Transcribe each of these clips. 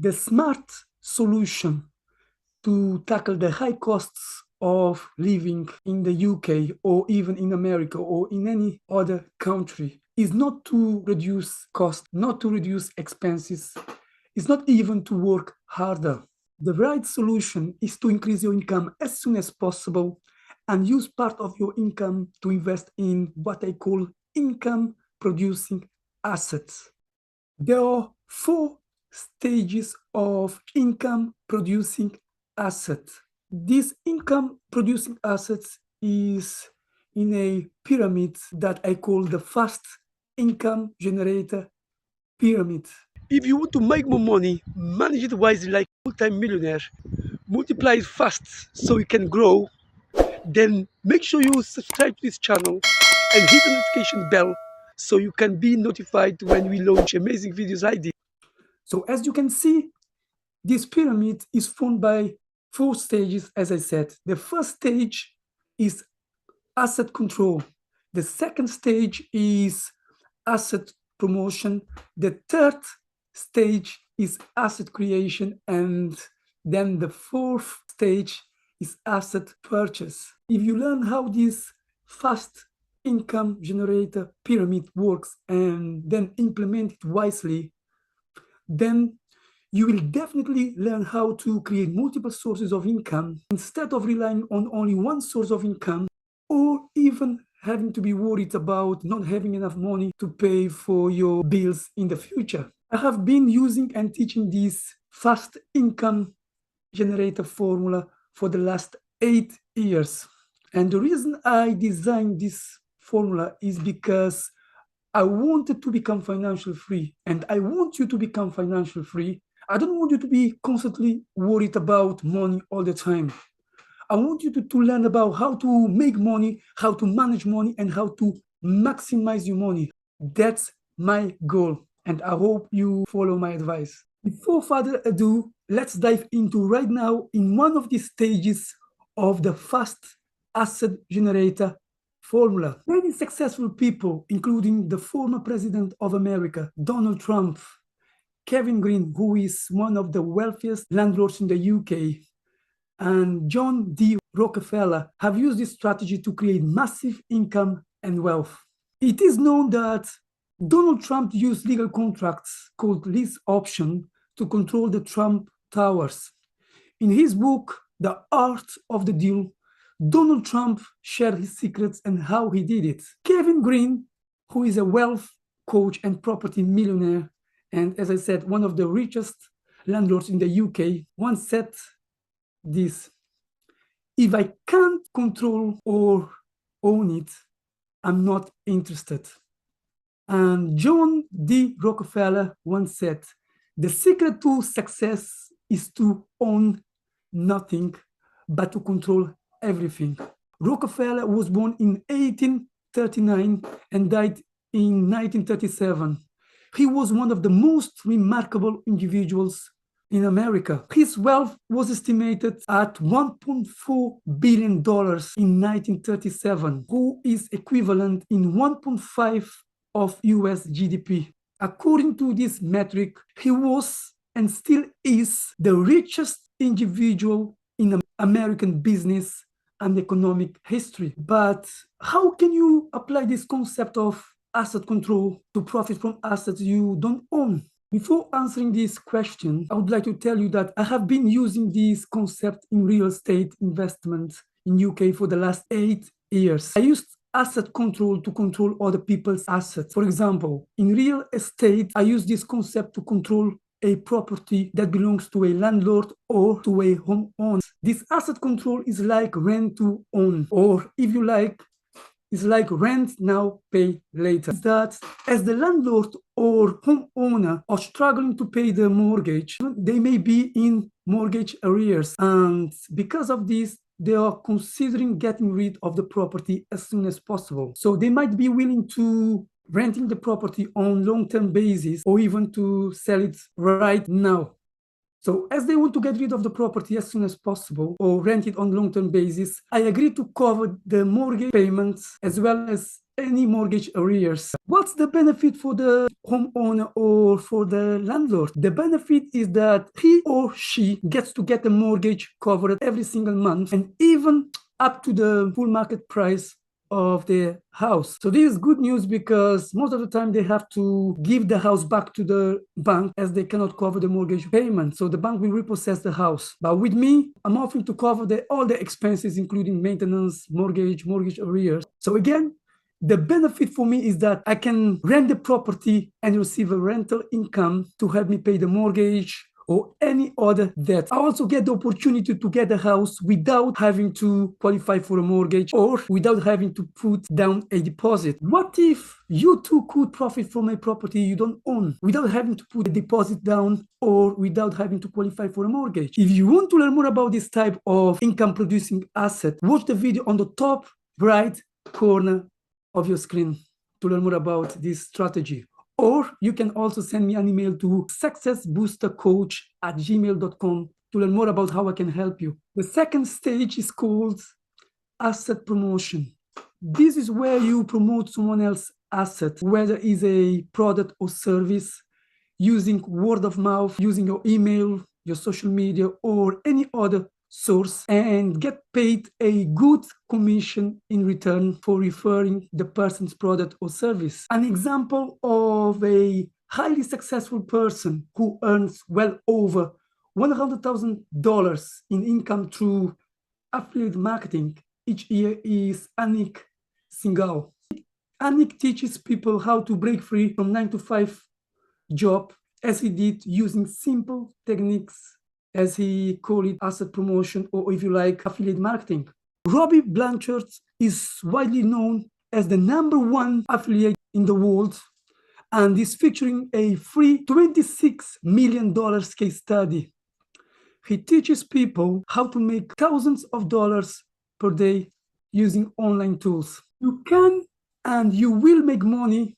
The smart solution to tackle the high costs of living in the UK or even in America or in any other country is not to reduce cost, not to reduce expenses, it's not even to work harder. The right solution is to increase your income as soon as possible and use part of your income to invest in what I call income producing assets. There are 4 stages of income producing assets. This income producing assets is in a pyramid that I call the fast income generator pyramid. If you want to make more money, manage it wisely like a multi-millionaire, multiply it fast so you can grow, then make sure you subscribe to this channel and hit the notification bell so you can be notified when we launch amazing videos like this. So as you can see, this pyramid is formed by 4 stages, as I said. The first stage is asset control. The second stage is asset promotion. The third stage is asset creation. And then the fourth stage is asset purchase. If you learn how this fast income generator pyramid works and then implement it wisely, then you will definitely learn how to create multiple sources of income instead of relying on only one source of income or even having to be worried about not having enough money to pay for your bills in the future. I have been using and teaching this fast income generator formula for the last 8 years. And the reason I designed this formula is because I wanted to become financially free, and I want you to become financially free. I don't want you to be constantly worried about money all the time. I want you to learn about how to make money, how to manage money, and how to maximize your money. That's my goal, and I hope you follow my advice. Before further ado, let's dive into right now in one of the stages of the fast asset generator formula. Many successful people, including the former president of America, Donald Trump, Kevin Green, who is one of the wealthiest landlords in the UK, and John D. Rockefeller, have used this strategy to create massive income and wealth. It is known that Donald Trump used legal contracts called lease option to control the Trump Towers. In his book, The Art of the Deal, Donald Trump shared his secrets and how he did it. Kevin Green, who is a wealth coach and property millionaire, and as I said, one of the richest landlords in the UK, once said this: if I can't control or own it, I'm not interested. And John D. Rockefeller once said, the secret to success is to own nothing, but to control everything. Rockefeller was born in 1839 and died in 1937. He was one of the most remarkable individuals in America. His wealth was estimated at $1.4 billion in 1937, who is equivalent in 1.5 of US GDP. According to this metric, he was and still is the richest individual in American business and economic history. But how can you apply this concept of asset control to profit from assets you don't own? Before answering this question, I would like to tell you that I have been using this concept in real estate investment in UK for the last 8 years. I used asset control to control other people's assets. For example, in real estate, I use this concept to control a property that belongs to a landlord or to a homeowner. This asset control is like rent to own, or if you like, it's like rent now, pay later. That as the landlord or homeowner are struggling to pay their mortgage, they may be in mortgage arrears. And because of this, they are considering getting rid of the property as soon as possible. So they might be willing to renting the property on long-term basis or even to sell it right now. So as they want to get rid of the property as soon as possible or rent it on long-term basis, I agree to cover the mortgage payments as well as any mortgage arrears. What's the benefit for the homeowner or for the landlord? The benefit is that he or she gets to get a mortgage covered every single month and even up to the full market price of their house. So this is good news because most of the time they have to give the house back to the bank as they cannot cover the mortgage payment. So the bank will repossess the house. But with me, I'm offering to cover all the expenses, including maintenance, mortgage arrears. So again, the benefit for me is that I can rent the property and receive a rental income to help me pay the mortgage or any other debt. I also get the opportunity to get a house without having to qualify for a mortgage or without having to put down a deposit. What if you too could profit from a property you don't own without having to put a deposit down or without having to qualify for a mortgage? If you want to learn more about this type of income producing asset, watch the video on the top right corner of your screen to learn more about this strategy. Or you can also send me an email to successboostercoach@gmail.com to learn more about how I can help you. The second stage is called asset promotion. This is where you promote someone else's asset, whether it's a product or service, using word of mouth, using your email, your social media, or any other source, and get paid a good commission in return for referring the person's product or service. An example of a highly successful person who earns well over $100,000 in income through affiliate marketing each year is Anik Singhal. Anik teaches people how to break free from 9-to-5 job, as he did using simple techniques, as he called it, asset promotion, or if you like, affiliate marketing. Robbie Blanchard is widely known as the #1 affiliate in the world and is featuring a free $26 million case study. He teaches people how to make thousands of dollars per day using online tools. You can and you will make money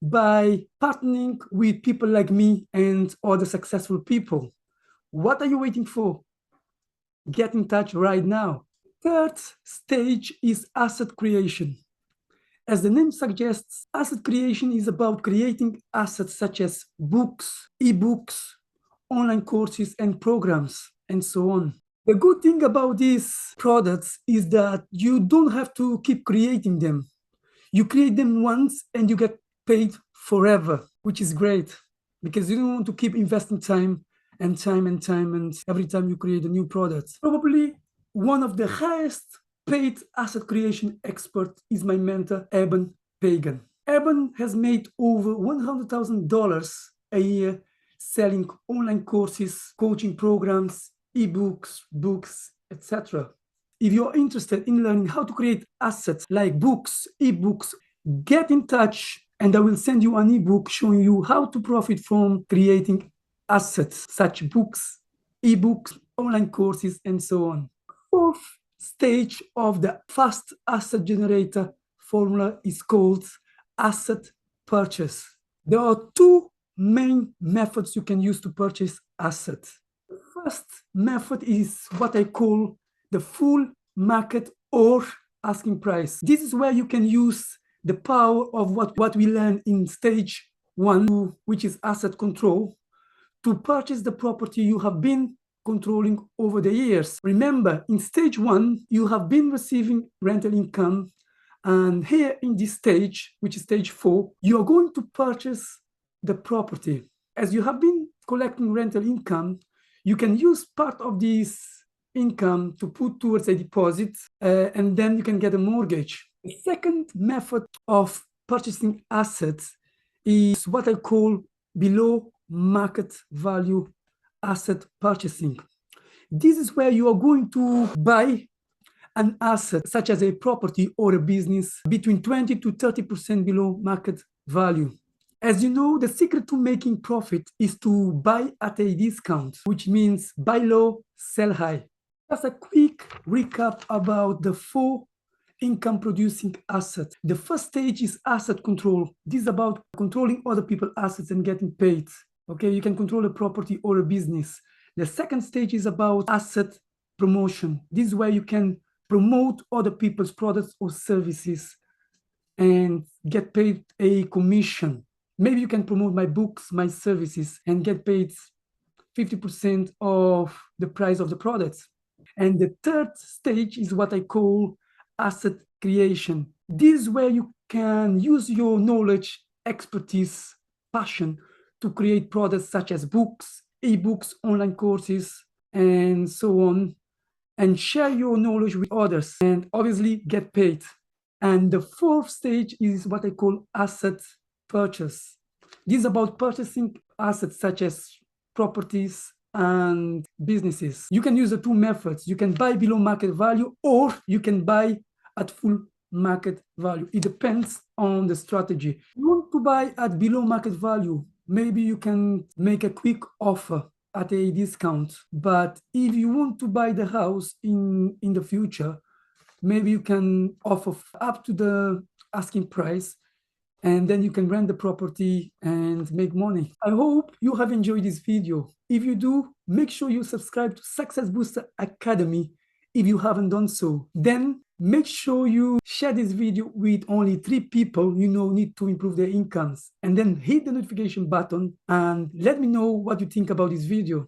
by partnering with people like me and other successful people. What are you waiting for? Get in touch right now. Third stage is asset creation. As the name suggests, asset creation is about creating assets such as books, ebooks, online courses and programs, and so on. The good thing about these products is that you don't have to keep creating them. You create them once and you get paid forever, which is great because you don't want to keep investing time and every time you create a new product. Probably one of the highest paid asset creation experts is my mentor, Eben Pagan. Eben has made over $100,000 a year selling online courses, coaching programs, ebooks, books, etc. If you're interested in learning how to create assets like books, ebooks, get in touch and I will send you an ebook showing you how to profit from creating assets such books, ebooks, online courses, and so on. Fourth stage of the fast asset generator formula is called asset purchase. There are two main methods you can use to purchase assets. The first method is what I call the full market or asking price. This is where you can use the power of what we learned in stage 1, which is asset control, to purchase the property you have been controlling over the years. Remember, in stage 1, you have been receiving rental income, and here in this stage, which is stage 4, you are going to purchase the property. As you have been collecting rental income, you can use part of this income to put towards a deposit, and then you can get a mortgage. The second method of purchasing assets is what I call below market value asset purchasing. This is where you are going to buy an asset, such as a property or a business, between 20 to 30% below market value. As you know, the secret to making profit is to buy at a discount, which means buy low, sell high. Just a quick recap about the 4 income producing assets. The first stage is asset control. This is about controlling other people's assets and getting paid. Okay, you can control a property or a business. The second stage is about asset promotion. This is where you can promote other people's products or services and get paid a commission. Maybe you can promote my books, my services, and get paid 50% of the price of the products. And the third stage is what I call asset creation. This is where you can use your knowledge, expertise, passion to create products such as books, ebooks, online courses, and so on, and share your knowledge with others and obviously get paid. And the fourth stage is what I call asset purchase. This is about purchasing assets such as properties and businesses. You can use the two methods. You can buy below market value or you can buy at full market value. It depends on the strategy. If you want to buy at below market value, maybe you can make a quick offer at a discount. But if you want to buy the house in the future, maybe you can offer up to the asking price, and then you can rent the property and make money. I hope you have enjoyed this video. If you do, make sure you subscribe to Success Booster Academy if you haven't done so. Then make sure you share this video with only 3 people you know need to improve their incomes. And then hit the notification button and let me know what you think about this video.